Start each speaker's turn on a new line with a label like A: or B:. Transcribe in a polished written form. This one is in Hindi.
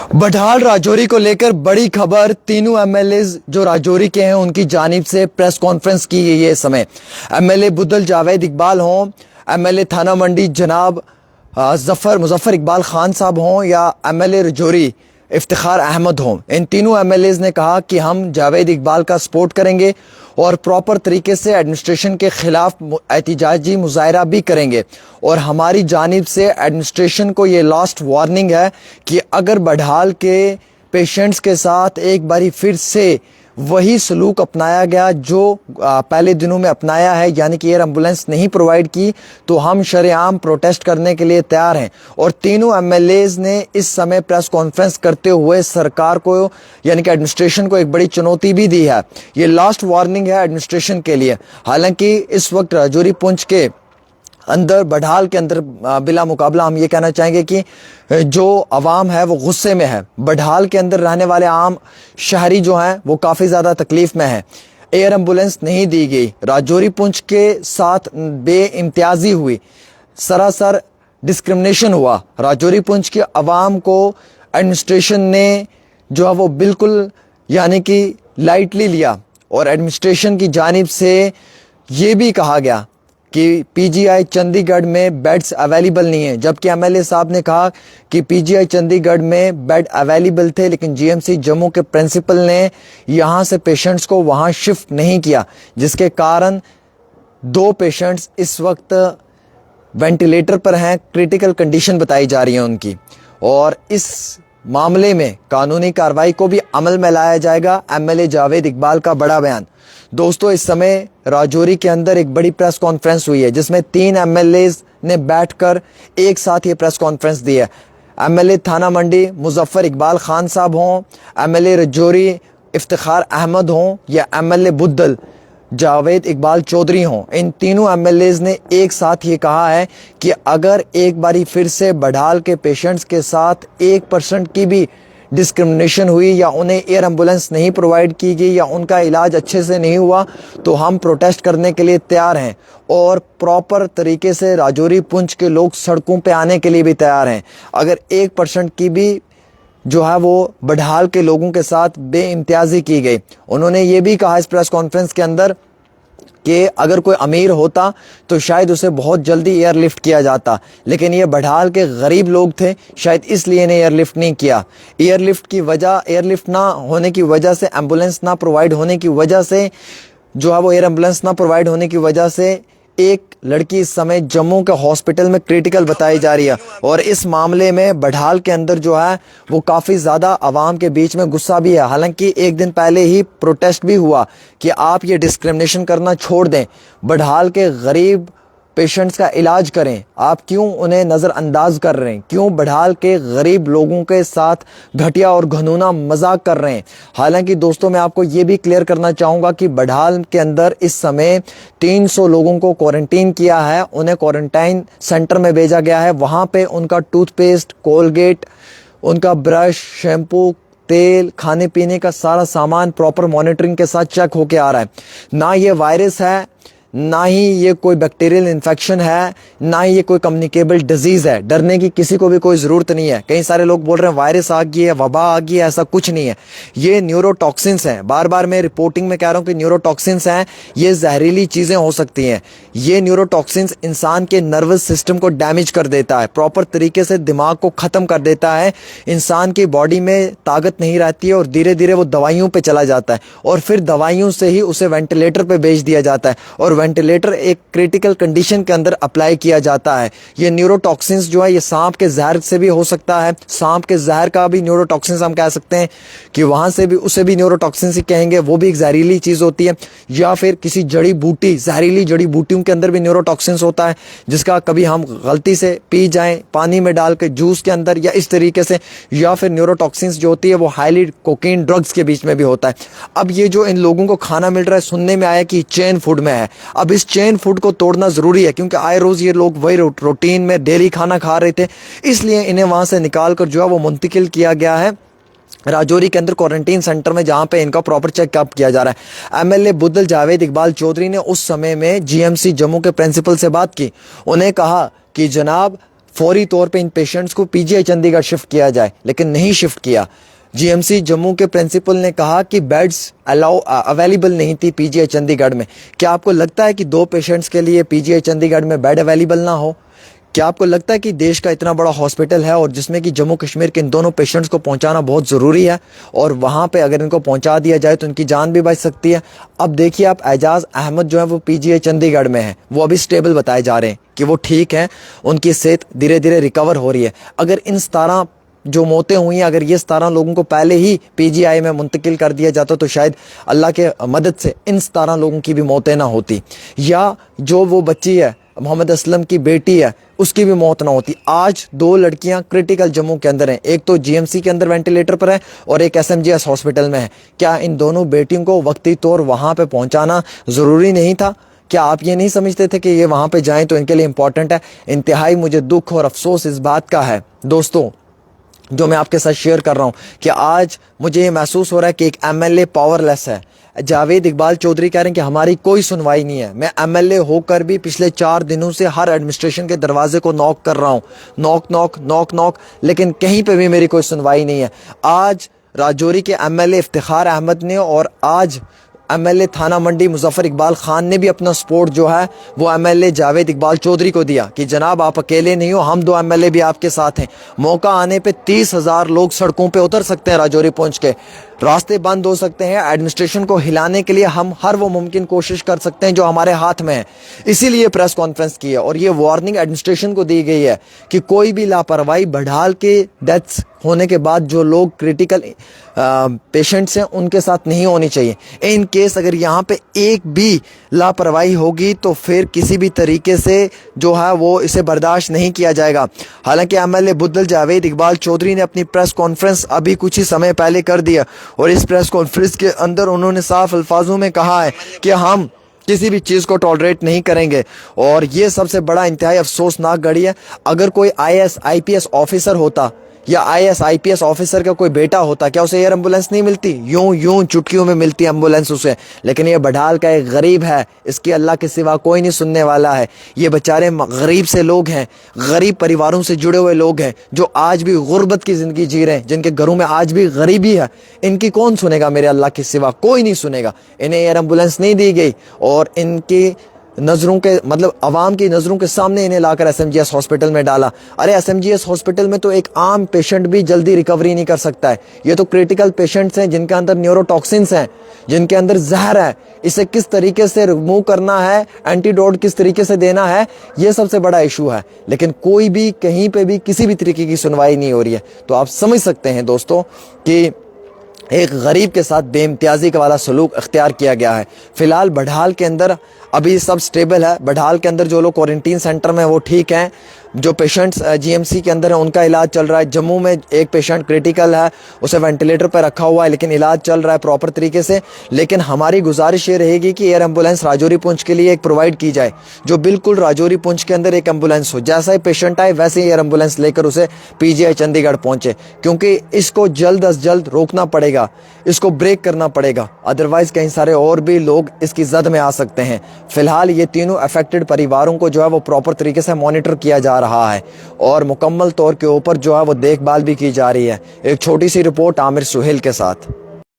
A: बडहाल राजौरी को लेकर बड़ी खबर। तीनों एमएलए जो राजौरी के हैं उनकी जानिब से प्रेस कॉन्फ्रेंस की गई है। इस समय एमएलए बुद्दल जावेद इकबाल हों, एमएलए थाना मंडी जनाब मुजफ्फर इकबाल खान साहब हों या एमएलए राजौरी इफ्तिखार अहमद हों, इन तीनों एमएलएज ने कहा कि हम जावेद इकबाल का सपोर्ट करेंगे और प्रॉपर तरीके से एडमिनिस्ट्रेशन के खिलाफ एहतिजाजी मुजाहरा भी करेंगे। और हमारी जानिब से एडमिनिस्ट्रेशन को ये लास्ट वार्निंग है कि अगर बडहाल के पेशेंट्स के साथ एक बारी फिर से वही सलूक अपनाया गया जो पहले दिनों में अपनाया है, यानी कि एयर एम्बुलेंस नहीं प्रोवाइड की, तो हम शरेआम प्रोटेस्ट करने के लिए तैयार हैं। और तीनों एमएलएज ने इस समय प्रेस कॉन्फ्रेंस करते हुए सरकार को यानी कि एडमिनिस्ट्रेशन को एक बड़ी चुनौती भी दी है। ये लास्ट वार्निंग है एडमिनिस्ट्रेशन के लिए। हालांकि इस वक्त राजौरी पुंछ के अंदर बडहाल के अंदर बिला मुकाबला हम ये कहना चाहेंगे कि जो अवाम है वो गुस्से में है। बडहाल के अंदर रहने वाले आम शहरी जो हैं वो काफ़ी ज़्यादा तकलीफ़ में हैं। एयर एम्बुलेंस नहीं दी गई, राजौरी पुंछ के साथ बेइम्तियाजी हुई, सरासर डिस्क्रिमिनेशन हुआ। राजौरी पुंछ के अवाम को एडमिनिस्ट्रेशन ने जो है वो बिल्कुल यानी कि लाइटली लिया। और एडमिनिस्ट्रेशन की जानिब से ये भी कहा गया कि पीजीआई चंडीगढ़ में बेड्स अवेलेबल नहीं है, जबकि एमएलए साहब ने कहा कि पीजीआई चंडीगढ़ में बेड अवेलेबल थे, लेकिन जीएमसी जम्मू के प्रिंसिपल ने यहां से पेशेंट्स को वहां शिफ्ट नहीं किया, जिसके कारण 2 पेशेंट्स इस वक्त वेंटिलेटर पर हैं। क्रिटिकल कंडीशन बताई जा रही है उनकी। और इस मामले में कानूनी कार्रवाई को भी अमल में लाया जाएगा। एमएलए जावेद इकबाल का बड़ा बयान। दोस्तों, इस समय राजौरी के अंदर एक बड़ी प्रेस कॉन्फ्रेंस हुई है जिसमें 3 एमएलए ने बैठकर एक साथ ये प्रेस कॉन्फ्रेंस दी है। एमएलए थाना मंडी मुजफ्फर इकबाल खान साहब हों, एमएलए राजौरी इफ्तिखार अहमद हों या एमएलए बुद्दल जावेद इकबाल चौधरी हों, इन तीनों एमएलएज ने एक साथ ये कहा है कि अगर एक बारी फिर से बडहाल के पेशेंट्स के साथ 1% की भी डिस्क्रिमिनेशन हुई या उन्हें एयर एम्बुलेंस नहीं प्रोवाइड की गई या उनका इलाज अच्छे से नहीं हुआ, तो हम प्रोटेस्ट करने के लिए तैयार हैं। और प्रॉपर तरीके से राजौरी पुंछ के लोग सड़कों पे आने के लिए भी तैयार हैं। अगर 1% की भी जो है वो बडहाल के लोगों के साथ बेइम्तियाजी की गई। उन्होंने ये भी कहा इस प्रेस कॉन्फ्रेंस के अंदर कि अगर कोई अमीर होता तो शायद उसे बहुत जल्दी एयरलिफ्ट किया जाता, लेकिन ये बडहाल के गरीब लोग थे, शायद इसलिए इन्हें एयरलिफ्ट नहीं किया। एयरलिफ्ट ना होने की वजह से, एम्बुलेंस ना प्रोवाइड होने की वजह से, जो है वो एयर एम्बुलेंस ना प्रोवाइड होने की वजह से एक लड़की इस समय जम्मू के हॉस्पिटल में क्रिटिकल बताई जा रही है। और इस मामले में बडहाल के अंदर जो है वो काफ़ी ज़्यादा आवाम के बीच में गुस्सा भी है। हालांकि एक दिन पहले ही प्रोटेस्ट भी हुआ कि आप ये डिस्क्रिमिनेशन करना छोड़ दें, बडहाल के गरीब पेशेंट्स का इलाज करें, आप क्यों उन्हें नज़रअंदाज कर रहे हैं, क्यों बडहाल के गरीब लोगों के साथ घटिया और घनूना मजाक कर रहे हैं। हालांकि दोस्तों, मैं आपको ये भी क्लियर करना चाहूँगा कि बडहाल के अंदर इस समय 300 लोगों को क्वारंटीन किया है, उन्हें क्वारंटाइन सेंटर में भेजा गया है। वहाँ पे उनका टूथपेस्ट, कोलगेट, उनका ब्रश, शैम्पू, तेल, खाने पीने का सारा सामान प्रॉपर मॉनिटरिंग के साथ चेक होके आ रहा है। ना ये वायरस है, ना ही ये कोई बैक्टीरियल इन्फेक्शन है, ना ही ये कोई कम्युनिकेबल डिजीज़ है। डरने की किसी को भी कोई ज़रूरत नहीं है। कई सारे लोग बोल रहे हैं वायरस आ गई है, वबा आ गई है, ऐसा कुछ नहीं है। ये न्यूरोटॉक्सिन्स हैं। बार बार मैं रिपोर्टिंग में कह रहा हूँ कि न्यूरोटॉक्सिन्स हैं, ये जहरीली चीज़ें हो सकती हैं। ये न्यूरोटॉक्सिन्स इंसान के नर्वस सिस्टम को डैमेज कर देता है, प्रॉपर तरीके से दिमाग को ख़त्म कर देता है। इंसान की बॉडी में ताकत नहीं रहती है और धीरे धीरे वो दवाइयों पर चला जाता है और फिर दवाइयों से ही उसे वेंटिलेटर पर भेज दिया जाता है और वेंटिलेटर एक क्रिटिकल कंडीशन के अंदर अप्लाई किया जाता है। ये न्यूरोटॉक्सिन्स जो है ये सांप के जहर से भी हो सकता है। सांप के जहर का भी न्यूरोटॉक्सिन्स हम कह सकते हैं कि वहाँ से भी, उसे भी न्यूरोटॉक्सिन्स ही कहेंगे, वो भी एक जहरीली चीज़ होती है। या फिर किसी जड़ी बूटी, जहरीली जड़ी बूटियों के अंदर भी न्यूरोटॉक्सिन्स होता है, जिसका कभी हम गलती से पी जाएं पानी में डाल के जूस के अंदर या इस तरीके से। या फिर न्यूरोटॉक्सिन्स जो होती है वो हाईली कोकीन ड्रग्स के बीच में भी होता है। अब ये जो इन लोगों को खाना मिल रहा है, सुनने में आया कि चेन फूड में है। अब इस चेन फूड को तोड़ना ज़रूरी है क्योंकि आए रोज़ ये लोग वही रूटीन में डेली खाना खा रहे थे, इसलिए इन्हें वहाँ से निकाल कर जो है वो मुंतकिल किया गया है राजौरी के अंदर क्वारंटीन सेंटर में, जहाँ पे इनका प्रॉपर चेकअप किया जा रहा है। एमएलए बुद्दल जावेद इकबाल चौधरी ने उस समय में जीएमसी जम्मू के प्रिंसिपल से बात की। उन्हें कहा कि जनाब फौरी तौर पे इन पेशेंट्स को पीजीआई चंडीगढ़ शिफ्ट किया जाए, लेकिन नहीं शिफ्ट किया। जीएमसी जम्मू के प्रिंसिपल ने कहा कि बेड्स अवेलेबल नहीं थी पीजीआई चंडीगढ़ में। क्या आपको लगता है कि 2 पेशेंट्स के लिए पीजीआई चंडीगढ़ में बेड अवेलेबल ना हो? क्या आपको लगता है कि देश का इतना बड़ा हॉस्पिटल है और जिसमें कि जम्मू कश्मीर के इन दोनों पेशेंट्स को पहुंचाना बहुत ज़रूरी है, और वहां पे अगर इनको पहुंचा दिया जाए तो इनकी जान भी बच सकती है। अब देखिए आप, एजाज अहमद जो है वो पीजीआई चंडीगढ़ में है, वो अभी स्टेबल बताए जा रहे हैं कि वो ठीक हैं, उनकी सेहत धीरे धीरे रिकवर हो रही है। अगर इन 17 जो मौतें हुई हैं, अगर ये 17 लोगों को पहले ही पीजीआई में मुंतकिल कर दिया जाता तो शायद अल्लाह के मदद से इन 17 लोगों की भी मौतें ना होती, या जो वो बच्ची है मोहम्मद असलम की बेटी है उसकी भी मौत ना होती। आज 2 लड़कियां क्रिटिकल जम्मू के अंदर हैं, एक तो जीएमसी के अंदर वेंटिलेटर पर है और एक एसएमजीएस हॉस्पिटल में है। क्या इन दोनों बेटियों को वक्ती तौर वहां पे पहुंचाना ज़रूरी नहीं था? क्या आप ये नहीं समझते थे कि ये वहां पे जाएं तो इनके लिए इंपॉर्टेंट है? इंतहाई मुझे दुख और अफसोस इस बात का है दोस्तों, जो मैं आपके साथ शेयर कर रहा हूं, कि आज मुझे ये महसूस हो रहा है कि एक एमएलए पावरलेस है। जावेद इकबाल चौधरी कह रहे हैं कि हमारी कोई सुनवाई नहीं है। मैं एमएलए होकर भी पिछले 4 दिनों से हर एडमिनिस्ट्रेशन के दरवाजे को नॉक कर रहा हूं, नॉक नॉक नॉक नॉक, लेकिन कहीं पे भी मेरी कोई सुनवाई नहीं है। आज राजौरी के एमएलए इफ्तिखार अहमद ने और आज एमएलए थाना मंडी मुजफ्फर इकबाल खान ने भी अपना सपोर्ट जो है वो एमएलए जावेद इकबाल चौधरी को दिया कि जनाब आप अकेले नहीं हो, हम 2 एमएलए भी आपके साथ हैं। मौका आने पे 30,000 लोग सड़कों पे उतर सकते हैं, राजौरी पहुंच के रास्ते बंद हो सकते हैं। एडमिनिस्ट्रेशन को हिलाने के लिए हम हर वो मुमकिन कोशिश कर सकते हैं जो हमारे हाथ में है। इसीलिए प्रेस कॉन्फ्रेंस की है और ये वार्निंग एडमिनिस्ट्रेशन को दी गई है कि कोई भी लापरवाही, बढ़ाल के डेथ्स होने के बाद जो लोग क्रिटिकल पेशेंट्स हैं उनके साथ नहीं होनी चाहिए। इन केस अगर यहाँ पे एक भी लापरवाही होगी तो फिर किसी भी तरीके से जो है वो इसे बर्दाश्त नहीं किया जाएगा। हालांकि एमएलए बुद्दल जावेद इकबाल चौधरी ने अपनी प्रेस कॉन्फ्रेंस अभी कुछ ही समय पहले कर दिया और इस प्रेस कॉन्फ्रेंस के अंदर उन्होंने साफ अल्फाजों में कहा है कि हम किसी भी चीज़ को टॉलरेट नहीं करेंगे। और ये सबसे बड़ा इंतहाई अफसोसनाक घड़ी है। अगर कोई आईएएस आईपीएस ऑफिसर होता या आईएएस आईपीएस ऑफिसर का कोई बेटा होता, क्या उसे एयर एम्बुलेंस नहीं मिलती? यूं यूं चुटकियों में मिलती एम्बुलेंस उसे। लेकिन ये बढ़ाल का एक गरीब है, इसकी अल्लाह के सिवा कोई नहीं सुनने वाला है। ये बेचारे गरीब से लोग हैं, गरीब परिवारों से जुड़े हुए लोग हैं जो आज भी गुर्बत की ज़िंदगी जी रहे हैं, जिनके घरों में आज भी गरीबी है। इनकी कौन सुनेगा? मेरे अल्लाह के सिवा कोई नहीं सुनेगा। इन्हें एयर एम्बुलेंस नहीं दी गई और इनकी नजरों के मतलब आवाम की नजरों के सामने इन्हें लाकर एसएमजीएस हॉस्पिटल में डाला। अरे एसएमजीएस हॉस्पिटल में तो एक आम पेशेंट भी जल्दी रिकवरी नहीं कर सकता है। ये तो क्रिटिकल पेशेंट्स हैं जिनके अंदर न्यूरोटॉक्सिन्स हैं, जिनके अंदर जहर है। इसे किस तरीके से रिमूव करना है, एंटीडोट किस तरीके से देना है, ये सबसे बड़ा इशू है। लेकिन कोई भी कहीं पे भी किसी भी तरीके की सुनवाई नहीं हो रही है। तो आप समझ सकते हैं दोस्तों कि एक गरीब के साथ बेइम्तियाजी का वाला सलूक अख्तियार किया गया है। फिलहाल बढ़ाल के अंदर अभी सब स्टेबल है। बढ़ाल के अंदर जो लोग क्वारंटीन सेंटर में वो ठीक हैं, जो पेशेंट्स जीएमसी के अंदर हैं उनका इलाज चल रहा है। जम्मू में एक पेशेंट क्रिटिकल है, उसे वेंटिलेटर पर रखा हुआ है लेकिन इलाज चल रहा है प्रॉपर तरीके से। लेकिन हमारी गुजारिश ये रहेगी कि एयर एम्बुलेंस राजौरी पुंछ के लिए एक प्रोवाइड की जाए, जो बिल्कुल राजौरी पुंछ के अंदर एक एम्बुलेंस हो, जैसा ही पेशेंट आए वैसे ही एयर एम्बुलेंस लेकर उसे पीजीआई चंडीगढ़ पहुंचे, क्योंकि इसको जल्द अज जल्द रोकना पड़ेगा, इसको ब्रेक करना पड़ेगा। अदरवाइज कई सारे और भी लोग इसकी जद में आ सकते हैं। फिलहाल ये तीनों अफेक्टेड परिवारों को जो है वो प्रॉपर तरीके से मॉनिटर किया जा रहा है और मुकम्मल तौर के ऊपर जो है वो देखभाल भी की जा रही है। एक छोटी सी रिपोर्ट आमिर सुहेल के साथ।